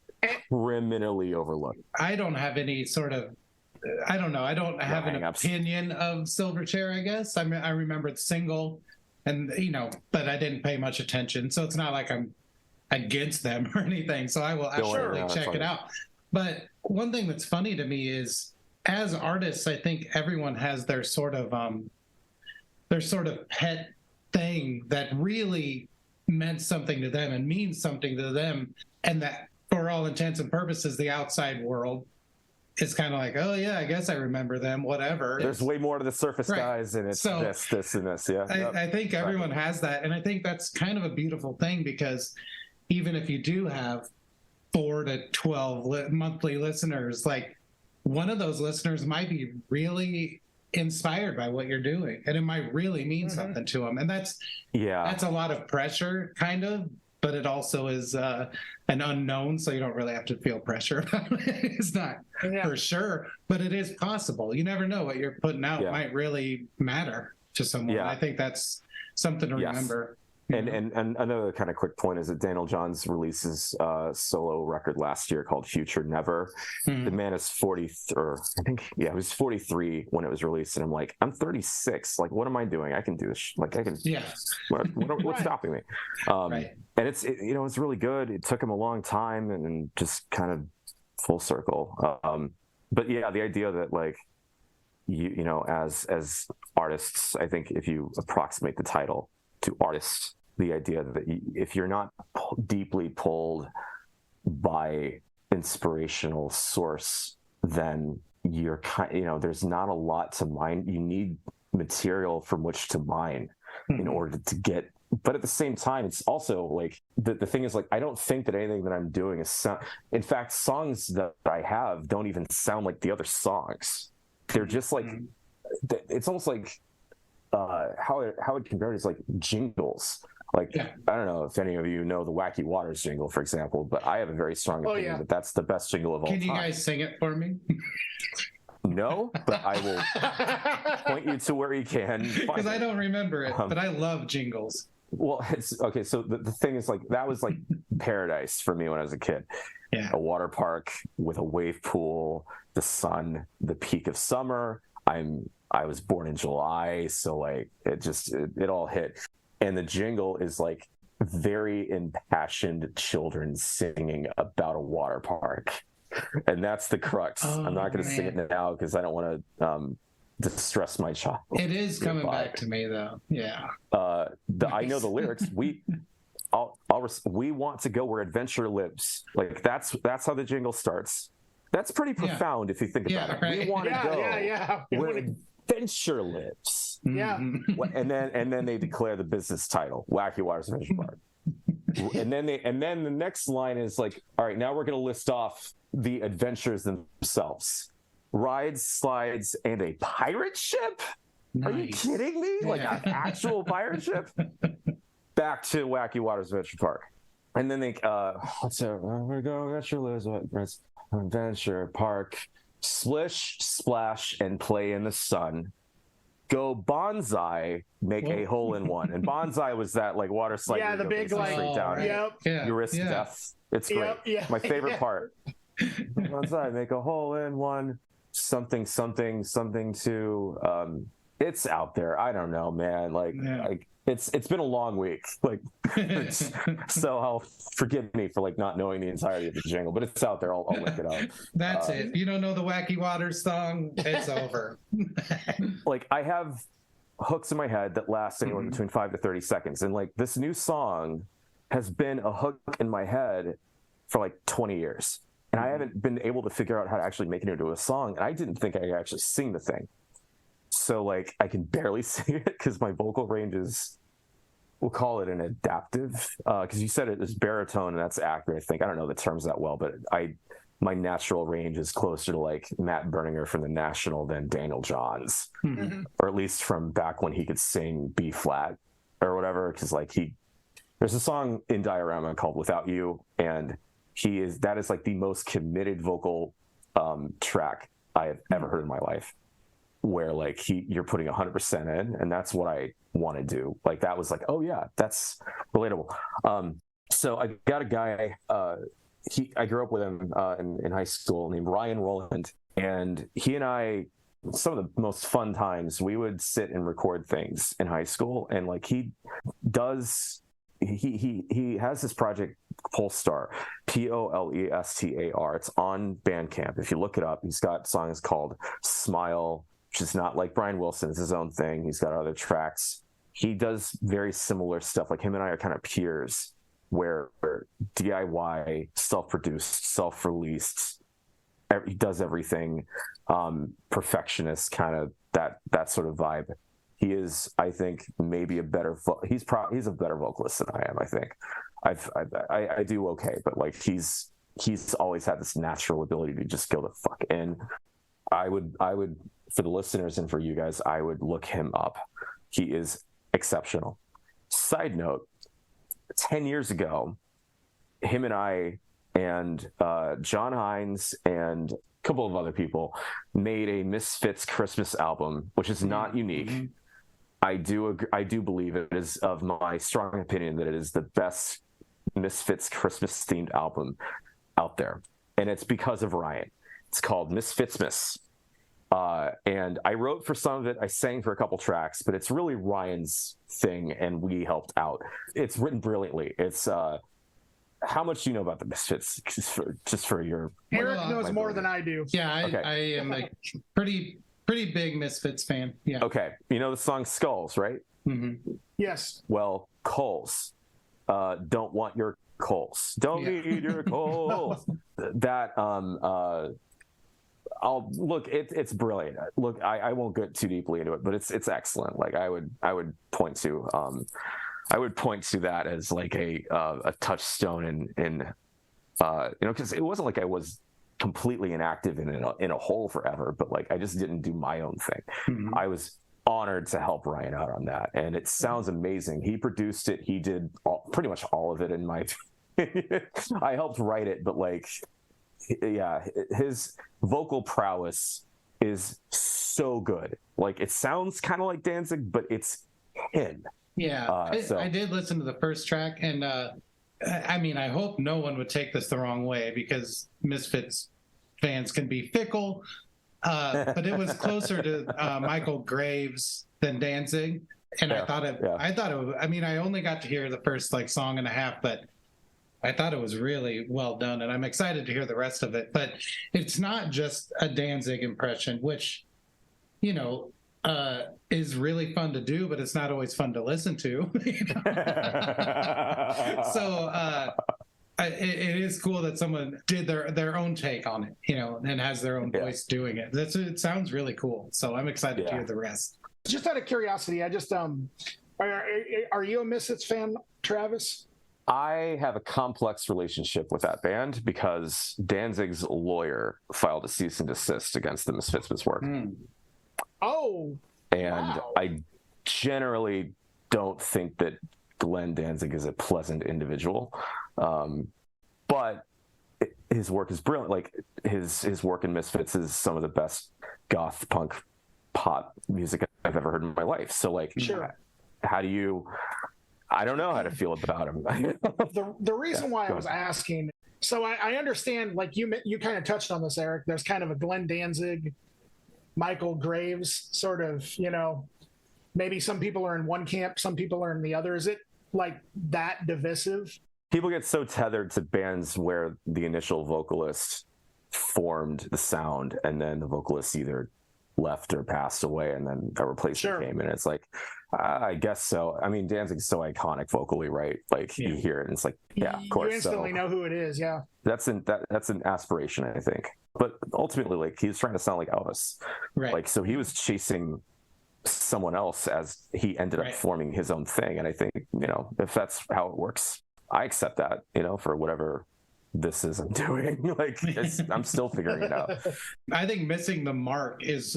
criminally overlooked. I don't have any sort of, I don't know. I don't have an opinion of Silverchair, I guess. I mean, I remember the single and, but I didn't pay much attention. So it's not like I'm against them or anything. So I will absolutely check it out. But one thing that's funny to me is, as artists, I think everyone has their sort of pet thing that really meant something to them and means something to them. And that, for all intents and purposes, the outside world is kind of like, oh yeah, I guess I remember them, whatever. There's way more to the surface guys, and it's this, and this. Yeah. I think everyone has that. And I think that's kind of a beautiful thing, because even if you do have 4 to 12 monthly listeners, like, one of those listeners might be really inspired by what you're doing, and it might really mean something to them. And that's a lot of pressure, kind of, but it also is an unknown, so you don't really have to feel pressure about it. It's not for sure, but it is possible. You never know what you're putting out might really matter to someone. I think that's something to remember. And another kind of quick point is that Daniel Johns releases a solo record last year called Future Never. The man is 40, or I think, he was 43 when it was released. And I'm like, I'm 36. Like, what am I doing? I can do this. Like, I can. What's stopping me? And it's really good. It took him a long time, and just kind of full circle. But yeah, the idea that, like, as artists, I think if you approximate the title to artists, the idea that if you're not deeply pulled by inspirational source, then you're there's not a lot to mine. You need material from which to mine in order to get But at the same time, it's also like the thing is like I don't think that anything that I'm doing is in fact, songs that I have don't even sound like the other songs. They're just like it's almost like how it compared is like jingles. Like I don't know if any of you know the Wacky Waters jingle, for example, but I have a very strong opinion that that's the best jingle of all time. Can you guys sing it for me? No, but I will point you to where you can. Because I don't remember it, but I love jingles. Well, it's okay. So the thing is, like, that was like paradise for me when I was a kid. Yeah. A water park with a wave pool, the sun, the peak of summer. I was born in July, so like it all hit. And the jingle is like very impassioned children singing about a water park. And that's the crux. I'm not going to sing it now because I don't want to distress my child. It is coming back to me though. Yeah. I know the lyrics. We want to go where adventure lives. Like that's how the jingle starts. That's pretty profound if you think about it. Right. We want to go where adventure lives. Yeah. And then they declare the business title, Wacky Waters Adventure Park. and then the next line is like, all right, now we're going to list off the adventures themselves: rides, slides, and a pirate ship. Nice. Are you kidding me? Like an actual pirate ship? Back to Wacky Waters Adventure Park, and then they we're going Adventure Park, splish, splash, and play in the sun. Go bonsai, make a hole in one. And bonsai was that like water slide. Yeah, the big like down. You risk death. It's great. My favorite part. Bonsai, make a hole in one. Something to. It's out there. I don't know, man. Like it's been a long week. Like so forgive me for like not knowing the entirety of the jingle, but it's out there. I'll look it up. That's it. If you don't know the Wacky Waters song, it's over. Like I have hooks in my head that last anywhere between 5 to 30 seconds, and like this new song has been a hook in my head for like 20 years, and I haven't been able to figure out how to actually make it into a song. And I didn't think I could actually sing the thing. So like I can barely sing it because my vocal range is, we'll call it an adaptive, because you said it is baritone, and that's accurate. I think I don't know the terms that well, but my natural range is closer to like Matt Berninger from the National than Daniel Johns, or at least from back when he could sing B flat or whatever. Because like there's a song in Diorama called "Without You," and that is like the most committed vocal track I have ever heard in my life, where like you're putting 100% in, and that's what I want to do. Like that was like, oh yeah, that's relatable. So I got a guy, I grew up with him in high school, named Ryan Rowland, and he and I, some of the most fun times, we would sit and record things in high school. And like he has this project, Polestar, Polestar. It's on Bandcamp. If you look it up, he's got songs called Smile, which is not like Brian Wilson. It's his own thing. He's got other tracks. He does very similar stuff. Like him and I are kind of peers, where DIY, self-produced, self-released, he does everything, perfectionist, kind of that sort of vibe. He is, I think, maybe he's a better vocalist than I am. I think I do okay, but like he's always had this natural ability to just go the fuck in. I would, for the listeners and for you guys, I would look him up. He is exceptional. Side note, 10 years ago, him and I and John Hines and a couple of other people made a Misfits Christmas album, which is not unique. I do believe it is of my strong opinion that it is the best Misfits Christmas themed album out there. And it's because of Ryan. It's called Misfitsmas. And I wrote for some of it. I sang for a couple tracks, but it's really Ryan's thing, and we helped out. It's written brilliantly. It's how much do you know about the Misfits? Just for your Eric knows more than I do. Yeah, I am a pretty big Misfits fan. Yeah. Okay, you know the song Skulls, right? Yes. Well, coals. Don't want your coals. Don't need your coals. That I'll look. It's brilliant. Look, I won't get too deeply into it, but it's excellent. Like I would point to. I would point to that as like a touchstone in because it wasn't like I was completely inactive in a hole forever, but like I just didn't do my own thing. Mm-hmm. I was honored to help Ryan out on that, and it sounds amazing. He produced it. He did pretty much all of it in my I helped write it, but like, yeah, his vocal prowess is so good. Like, it sounds kind of like Danzig, but it's him. Yeah, I did listen to the first track, and I mean, I hope no one would take this the wrong way, because Misfits fans can be fickle, but it was closer to Michael Graves than Danzig, and I thought it. I mean, I only got to hear the first like song and a half, but I thought it was really well done, and I'm excited to hear the rest of it. But it's not just a Danzig impression, which, you know, is really fun to do, but it's not always fun to listen to. So it is cool that someone did their own take on it, you know, and has their own voice doing it. It sounds really cool. So I'm excited to hear the rest. Just out of curiosity, I just are you a Misfits fan, Travis? I have a complex relationship with that band because Danzig's lawyer filed a cease and desist against the Misfits' work. Oh, and wow. I generally don't think that Glenn Danzig is a pleasant individual, but his work is brilliant. Like his work in Misfits is some of the best goth punk pop music I've ever heard in my life. So like, how do you? I don't know how to feel about him. the reason why I was asking, so I understand, like you kind of touched on this, Eric. There's kind of a Glenn Danzig, Michael Graves sort of, you know, maybe some people are in one camp, some people are in the other. Is it like that divisive? People get so tethered to bands where the initial vocalist formed the sound and then the vocalist either left or passed away and then a replacement came in. It's like, I guess so. I mean, Danzig's so iconic vocally, right? Like you hear it and it's like, yeah, of course. You instantly know who it is. Yeah. That's an aspiration, I think. But ultimately, like, he's trying to sound like Elvis. Right. Like, so he was chasing someone else as he ended up forming his own thing. And I think, you know, if that's how it works, I accept that, you know, for whatever this is I'm doing. Like, I'm still figuring it out. I think missing the mark is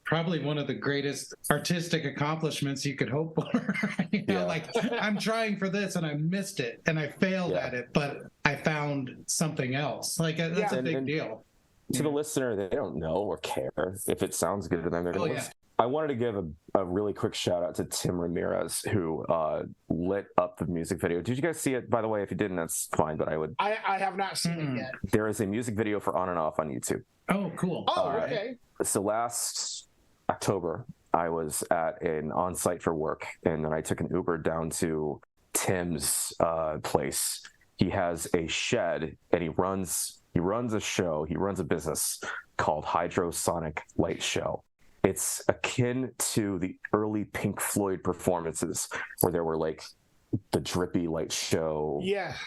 probably one of the greatest artistic accomplishments you could hope for. You know, like, I'm trying for this and I missed it and I failed at it, but I found something else. Like, that's a big deal. To the listener, they don't know or care if it sounds good to them. They're going to listen. I wanted to give a really quick shout out to Tim Ramirez, who lit up the music video. Did you guys see it? By the way, if you didn't, that's fine, but I have not seen it yet. There is a music video for On and Off on YouTube. Oh, cool. Oh, okay. So last October, I was at an on-site for work, and then I took an Uber down to Tim's place. He has a shed, and he runs a show. He runs a business called Hydrosonic Light Show. It's akin to the early Pink Floyd performances where there were like the drippy light show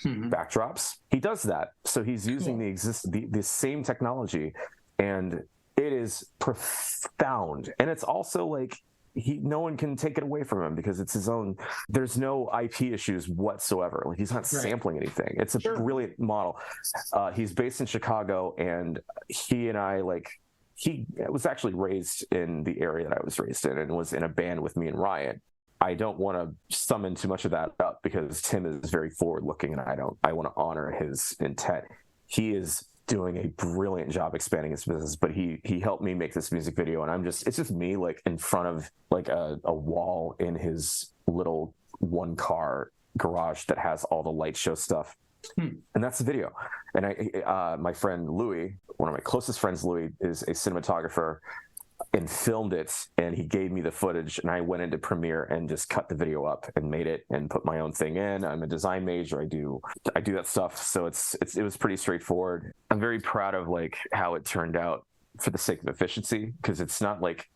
backdrops. He does that. So he's using the same technology, and it is profound. And it's also like no one can take it away from him because it's his own. There's no IP issues whatsoever. Like, he's not sampling anything. It's a brilliant model. He's based in Chicago, and he and I he was actually raised in the area that I was raised in and was in a band with me and Ryan. I don't want to summon too much of that up because Tim is very forward looking, and I want to honor his intent. He is doing a brilliant job expanding his business, but he helped me make this music video, and it's just me like in front of like a wall in his little one car garage that has all the light show stuff. And that's the video. And my friend Louis, one of my closest friends, Louis, is a cinematographer and filmed it, and he gave me the footage, and I went into Premiere and just cut the video up and made it and put my own thing in. I'm a design major. I do that stuff. So it was pretty straightforward. I'm very proud of like how it turned out for the sake of efficiency, because it's not like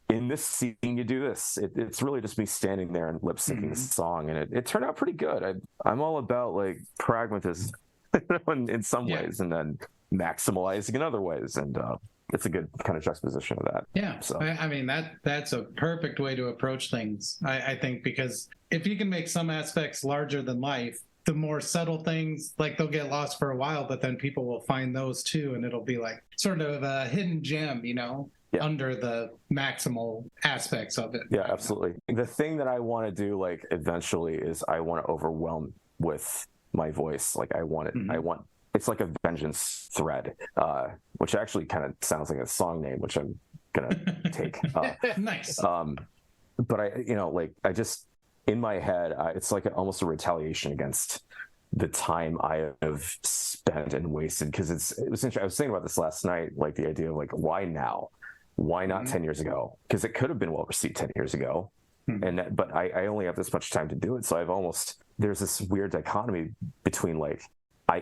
in this scene you do this. It's really just me standing there and lip syncing the song, and it turned out pretty good. I'm all about like pragmatism in some ways, and then maximalizing in other ways. And it's a good kind of juxtaposition of that. Yeah. So I mean, that's a perfect way to approach things, I think, because if you can make some aspects larger than life, the more subtle things, like they'll get lost for a while, but then people will find those too. And it'll be like sort of a hidden gem, under the maximal aspects of it. Yeah, absolutely. The thing that I want to do, like, eventually is I want to overwhelm with my voice. Like, I want it. Mm-hmm. It's like a vengeance thread, which actually kind of sounds like a song name, which I'm going to take. Nice. But I just, in my head, it's like almost a retaliation against the time I have spent and wasted. Because it was interesting. I was thinking about this last night, like the idea of like, why now? Why not 10 years ago? Because it could have been well received 10 years ago. But I only have this much time to do it. So there's this weird dichotomy between like,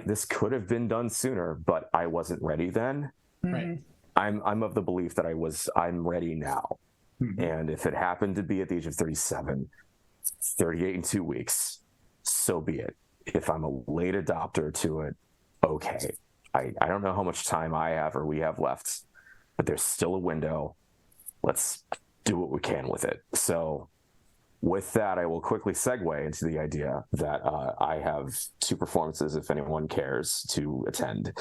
this could have been done sooner, but I wasn't ready then. Right. I'm of the belief that I'm ready now. Mm-hmm. And if it happened to be at the age of 37, 38 in 2 weeks, so be it. If I'm a late adopter to it, okay. I don't know how much time I have or we have left, but there's still a window. Let's do what we can with it. So with that, I will quickly segue into the idea that I have 2 performances, if anyone cares to attend.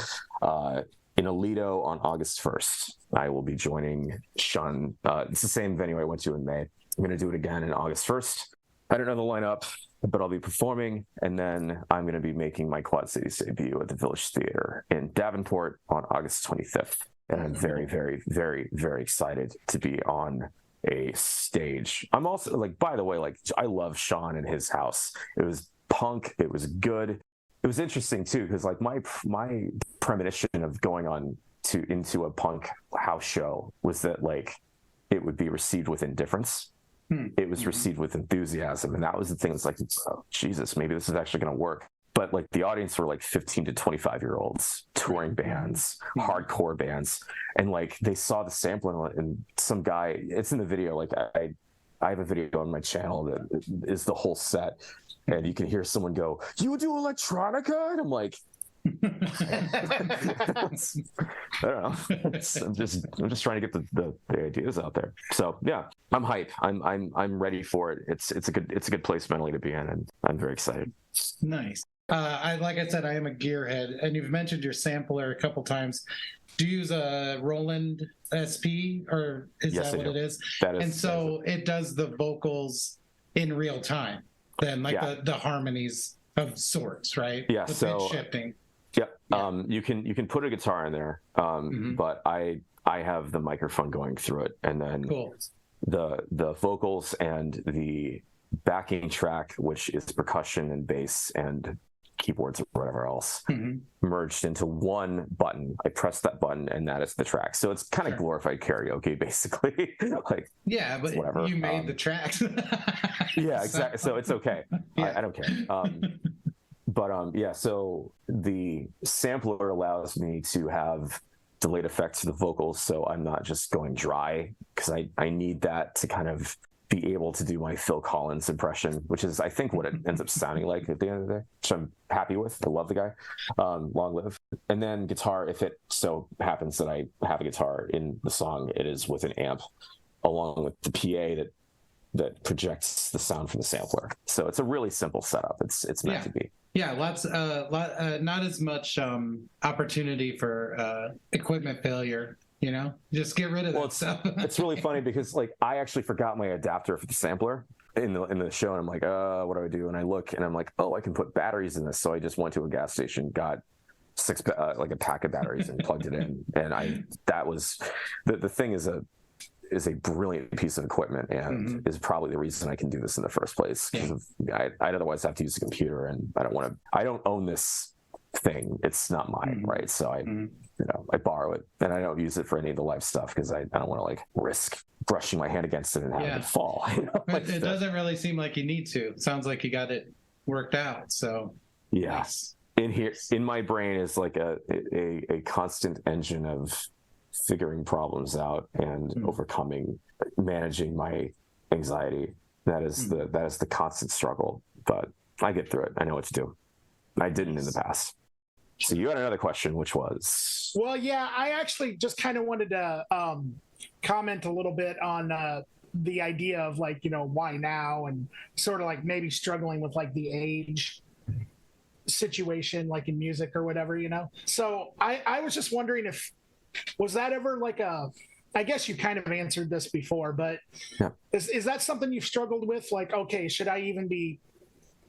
In Aledo on August 1st, I will be joining Sean. It's the same venue I went to in May. I'm going to do it again in August 1st. I don't know the lineup, but I'll be performing, and then I'm going to be making my Quad Cities debut at the Village Theater in Davenport on August 25th. And I'm very, very, very, very excited to be on a stage. I'm also like, by the way, like I love Sean and his house. It was punk. It was good. It was interesting too, because like my premonition of going into a punk house show was that like it would be received with indifference. It was received with enthusiasm, and that was the thing. It's like, oh, Jesus, maybe this is actually going to work. But like the audience were like 15 to 25-year-olds, touring bands, hardcore bands, and like they saw the sampling, and some guy, it's in the video. Like I have a video on my channel that is the whole set, and you can hear someone go, "You do electronica?" And I'm like, I don't know. I'm just trying to get the ideas out there. So yeah, I'm hype. I'm ready for it. It's a good place mentally to be in, and I'm very excited. Nice. Like I said, I am a gearhead, and you've mentioned your sampler a couple times. Do you use a Roland SP, or is that what it is? That is. And so it does the vocals in real time, then, like the harmonies of sorts, right? Yeah. The pitch shifting. Yep. Yeah. You can put a guitar in there, but I have the microphone going through it, and then the vocals and the backing track, which is percussion and bass and keyboards or whatever else, merged into one button. I press that button, and that is the track. So it's kind of glorified karaoke, basically. Like, yeah, but whatever. You made the tracks. Yeah, exactly. So it's okay. Yeah. I don't care. Yeah. So the sampler allows me to have delayed effects to the vocals, so I'm not just going dry, because I need that to kind of be able to do my Phil Collins impression, which is, I think, what it ends up sounding like at the end of the day, which I'm happy with. I love the guy. Long live. And then guitar, if it so happens that I have a guitar in the song, it is with an amp along with the PA that projects the sound from the sampler. So it's a really simple setup. It's meant to be. Yeah, not as much opportunity for equipment failure. Just get rid of that stuff. It's really funny because like I actually forgot my adapter for the sampler in the show, and I'm like, what do I do? And I look, and I'm like, oh, I can put batteries in this. So I just went to a gas station, got like a pack of batteries, and plugged it in. And that was the thing is a brilliant piece of equipment, and is probably the reason I can do this in the first place. Because I'd otherwise have to use a computer, and I don't own this thing. It's not mine, right? So I borrow it, and I don't use it for any of the live stuff because I don't want to like risk brushing my hand against it and having it fall. It doesn't really seem like you need to. It sounds like you got it worked out. So yes, in my brain is like a constant engine of figuring problems out and overcoming, managing my anxiety. That is the constant struggle, but I get through it. I know what to do. I didn't in the past. So you had another question, which was, Well, yeah, I actually just kind of wanted to comment a little bit on the idea of like, why now, and sort of like maybe struggling with like the age situation, like in music or whatever. So I was just wondering was that ever like I guess you kind of answered this before, but yeah. is that something you've struggled with? Like, okay, should I even be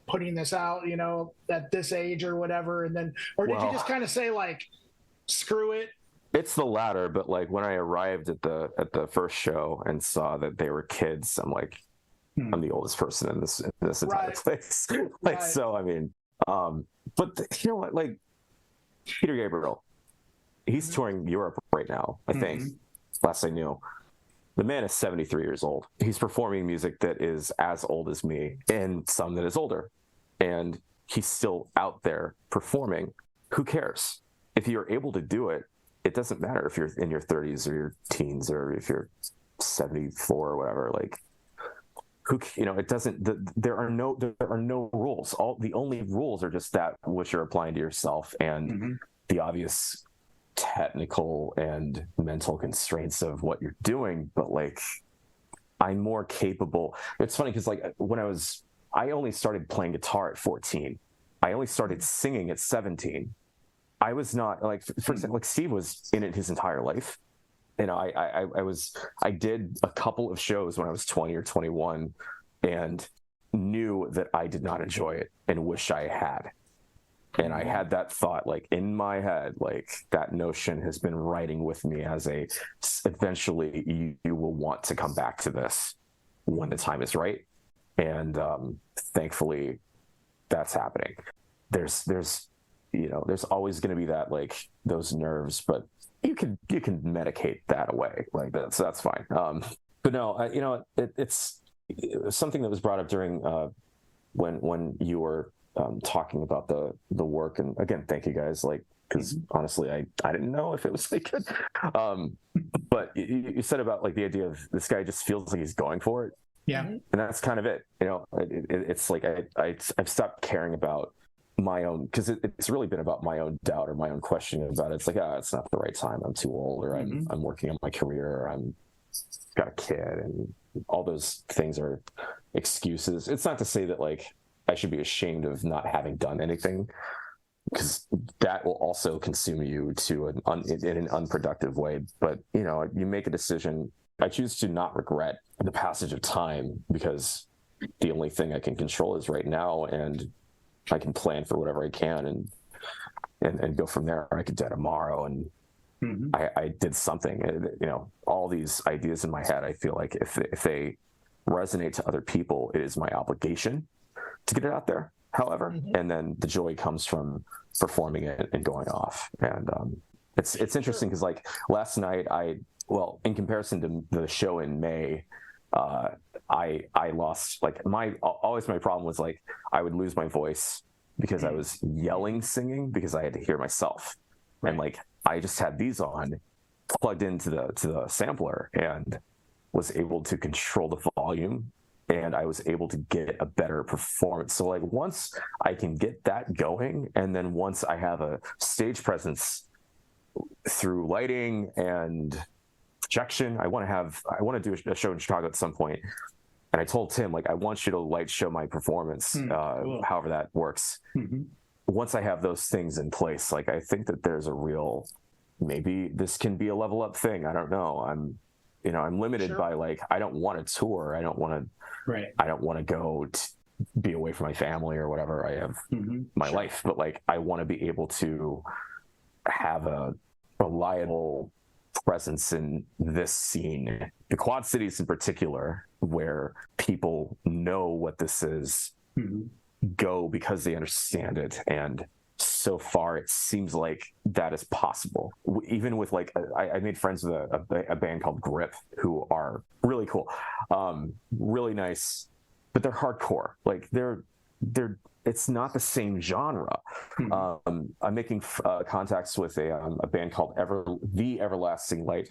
putting this out, at this age or whatever? And then, or did you just kind of say like, screw it? It's the latter, but like when I arrived at the first show and saw that they were kids, I'm like, I'm the oldest person in this entire place. Like, so I mean, but you know what? Like Peter Gabriel, he's touring Europe right now. I think last I knew, the man is 73 years old. He's performing music that is as old as me and some that is older, and he's still out there performing. Who cares? If you're able to do it, it doesn't matter if you're in your 30s or your teens or if you're 74 or whatever. Like, it doesn't. There are no rules. The only rules are just that which you're applying to yourself and the obvious technical and mental constraints of what you're doing. But like, I'm more capable. It's funny because like I only started playing guitar at 14. I only started singing at 17. I was not like, for example, like Steve was in it his entire life. I did a couple of shows when I was 20 or 21 and knew that I did not enjoy it and wish I had. And I had that thought like in my head, like that notion has been riding with me as eventually you will want to come back to this when the time is right. And thankfully that's happening. There's always going to be that, like those nerves, but you can medicate that away like that. So that's fine. But no, it's something that was brought up during when you were talking about the work. And again, thank you guys, like, because honestly, I didn't know if it was like good. But you said about like the idea of this guy just feels like he's going for it. Yeah. And that's kind of it. It's like I've stopped caring about my own, because it's really been about my own doubt or my own questioning about it. It's like, it's not the right time. I'm too old, or I'm working on my career, or I'm got a kid, and all those things are excuses. It's not to say that like I should be ashamed of not having done anything, because that will also consume you to in an unproductive way. But you make a decision. I choose to not regret the passage of time, because the only thing I can control is right now, and I can plan for whatever I can and go from there. I could die tomorrow, and I did something. All these ideas in my head, I feel like if they resonate to other people, it is my obligation to get it out there. However, and then the joy comes from performing it and going off. And it's interesting because like last night, in comparison to the show in May, I lost, like my problem was like I would lose my voice because I was yelling singing because I had to hear myself. Right. And like I just had these on plugged into the sampler and was able to control the volume, and I was able to get a better performance. So like once I can get that going, and then once I have a stage presence through lighting and projection, I want to do a show in Chicago at some point. And I told Tim, like, I want you to light show my performance, cool. However that works. Once I have those things in place, like, I think that there's a real, maybe this can be a level up thing. I don't know. I'm limited by like, I don't want to tour. I don't want to go be away from my family or whatever. I have my life, but like, I want to be able to have a reliable presence in this scene, the Quad Cities in particular, where people know what this is, go because they understand it. And so far it seems like that is possible, even with like I made friends with a band called Grip, who are really cool, really nice, but they're hardcore. Like they're it's not the same genre. I'm making contacts with a band called The Everlasting Light,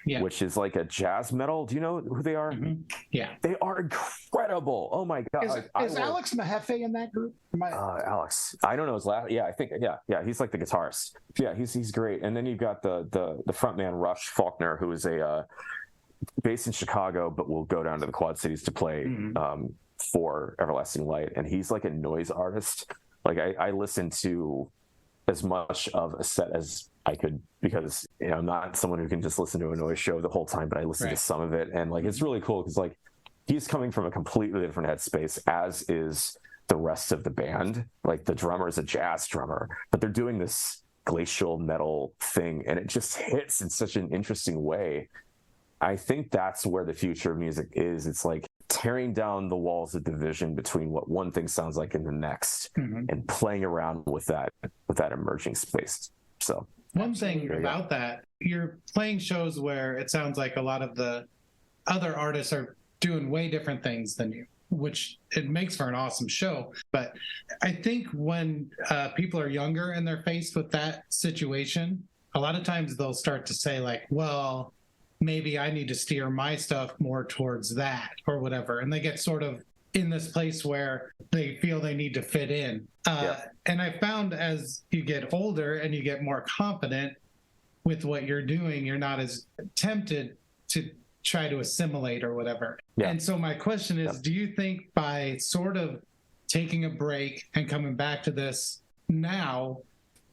Yeah. which is like a jazz metal. Do you know who they are? Mm-hmm. Yeah. They are incredible. Oh my God. Is Alex Mahefe in that group? Alex, I don't know his last. Yeah, I think. Yeah. He's like the guitarist. Yeah, he's great. And then you've got the frontman Rush Faulkner, who is a based in Chicago, but will go down to the Quad Cities to play for Everlasting Light. And he's like a noise artist. Like I listen to as much of a set as I could, because I'm not someone who can just listen to a noise show the whole time, but I listen to some of it, and like it's really cool because like he's coming from a completely different headspace, as is the rest of the band. Like the drummer is a jazz drummer, but they're doing this glacial metal thing, and it just hits in such an interesting way. I think that's where the future of music is. It's like tearing down the walls of division between what one thing sounds like and the next, and playing around with that emerging space. So one thing about that, you're playing shows where it sounds like a lot of the other artists are doing way different things than you, which it makes for an awesome show. But I think when people are younger and they're faced with that situation, a lot of times they'll start to say like, well, maybe I need to steer my stuff more towards that or whatever. And they get sort of in this place where they feel they need to fit in. And I found as you get older and you get more confident with what you're doing, you're not as tempted to try to assimilate or whatever. And so my question is, do you think by sort of taking a break and coming back to this now,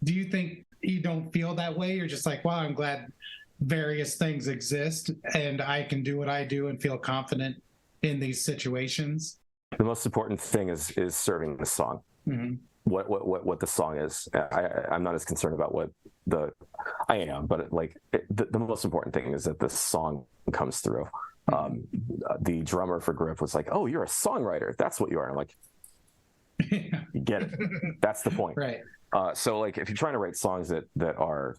do you think you don't feel that way? You're just like, wow, I'm glad various things exist and I can do what I do and feel confident in these situations? The most important thing is serving the song. What the song is. I'm not as concerned about what I am, but the most important thing is that the song comes through. The drummer for Grip was like, "Oh, you're a songwriter. That's what you are." And I'm like, "You get it. That's the point." Right. So like, if you're trying to write songs that are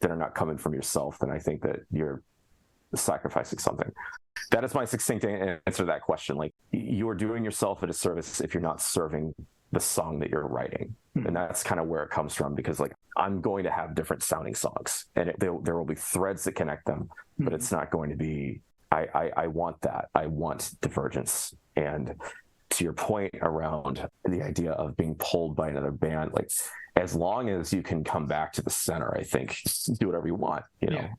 not coming from yourself, then I think that you're sacrificing something. That is my succinct answer to that question. Like, you are doing yourself a disservice if you're not serving the song that you're writing. And that's kind of where it comes from, because like I'm going to have different sounding songs, and there will be threads that connect them, but it's not going to be, I want that. I want divergence. And to your point around the idea of being pulled by another band, like as long as you can come back to the center, I think do whatever you want,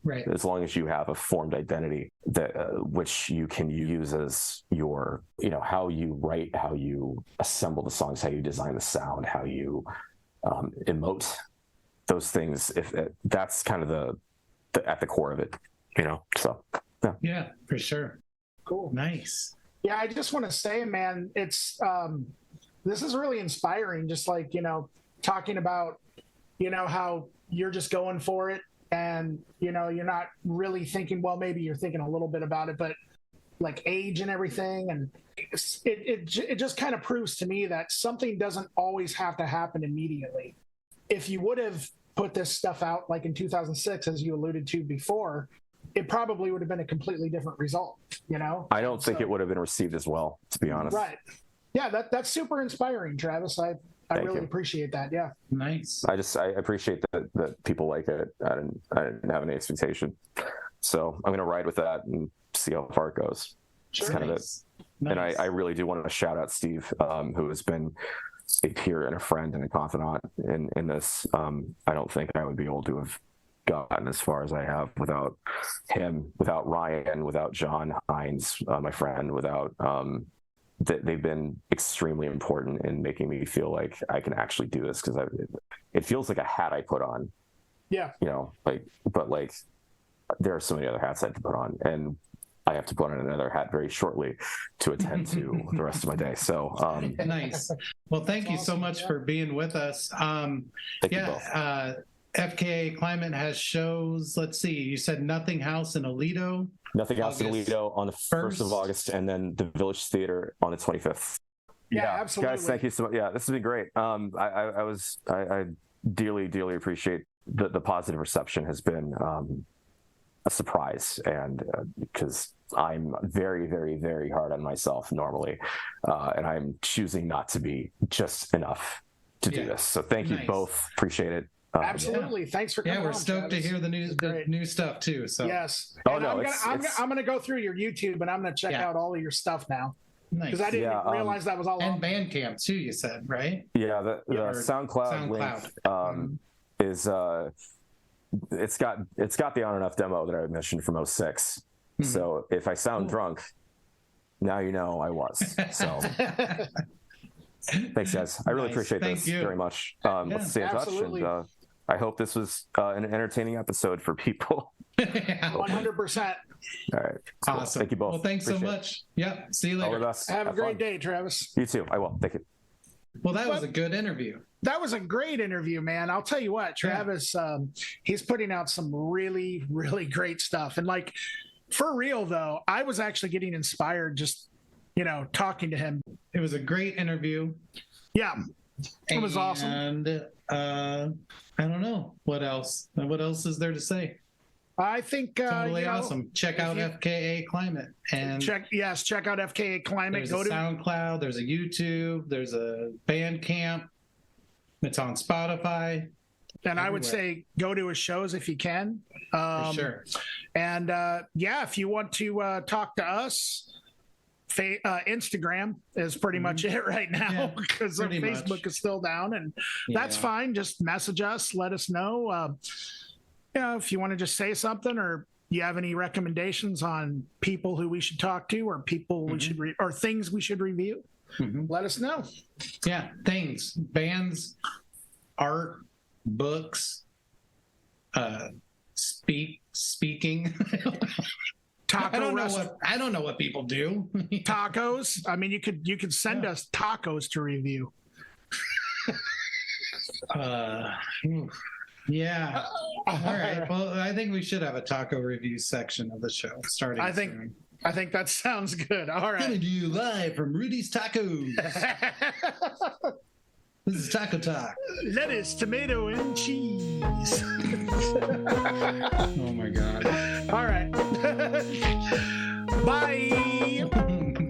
right. As long as you have a formed identity that which you can use as your, how you write, how you assemble the songs, how you design the sound, how you emote those things. If that's kind of the at the core of it, so yeah, for sure. Cool. Nice. Yeah, I just want to say, man, it's this is really inspiring. Just like, talking about, how you're just going for it, and you're not really thinking, well, maybe you're thinking a little bit about it, but like age and everything, and it just kind of proves to me that something doesn't always have to happen immediately. If you would have put this stuff out like in 2006, as you alluded to before, it probably would have been a completely different result, I don't think it would have been received as well, to be honest. Right. Yeah, that's super inspiring, Travis. I really appreciate that. Yeah. Nice. I appreciate that people like it. I didn't have any expectation. So I'm gonna ride with that and see how far it goes. Sure. That's kind of it. Nice. And I really do want to shout out Steve, who has been a peer and a friend and a confidant in this. I don't think I would be able to have gotten as far as I have without him, without Ryan, without John Hines, my friend, without they've been extremely important in making me feel like I can actually do this, because it feels like a hat I put on. Yeah. But there are so many other hats I have to put on, and I have to put on another hat very shortly to attend to the rest of my day. So nice. Well, thank you so much for being with us. Thank you both. FKA Climate has shows. Let's see. You said Nothing House in Aledo. Nothing House in Aledo on the 1st of August, and then the Village Theater on the 25th. Yeah, absolutely. Guys, thank you so much. Yeah, this has been great. I dearly appreciate the positive reception. Has been a surprise, and because I'm very, very, very hard on myself normally, and I'm choosing not to be just enough to do this. So thank you both. Appreciate it. Absolutely. Thanks for coming. Yeah, we're on, stoked Travis. to hear the new stuff too. So yes. Oh, And no, I'm gonna go through your YouTube and I'm gonna check out all of your stuff now nice. because I didn't realize that was all and on Bandcamp too. You said right? Yeah, the SoundCloud link is it's got the On and Off demo that I mentioned from 06. So if I sound drunk, now you know I was. So thanks, guys. I really appreciate this very much. Let's stay in touch, and I hope this was an entertaining episode for people. 100%. All right. Cool. Awesome. Thank you both. Well, thanks so much. Yep. See you later. All the best. Have a great day, Travis. You too. I will. Thank you. Well, that was a good interview. That was a great interview, man. I'll tell you what, Travis, he's putting out some really, really great stuff. And like, for real though, I was actually getting inspired just, talking to him. It was a great interview. Yeah. It was awesome. And I don't know what else. What else is there to say? I think totally awesome. Check out FKA Climate and check out FKA Climate. There's a SoundCloud. There's a YouTube. There's a Bandcamp. It's on Spotify. And I would say go to his shows if you can. For sure. And if you want to talk to us, Instagram is pretty much it right now because Facebook is still down, and that's fine. Just message us, let us know. If you want to just say something, or you have any recommendations on people who we should talk to, or people we should or things we should review, let us know. Yeah, things, bands, art, books, speaking. I don't know what people do. Tacos. I mean, you could send us tacos to review. Yeah. All right. Well, I think we should have a taco review section of the show starting soon. I think that sounds good. All right. Coming to you live from Rudy's Tacos. This is Taco Talk. Lettuce, tomato, and cheese. Oh my God. All right. Bye.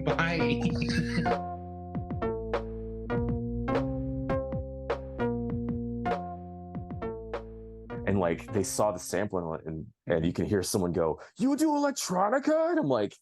Bye. And like they saw the sample and you can hear someone go, "You do electronica?" And I'm like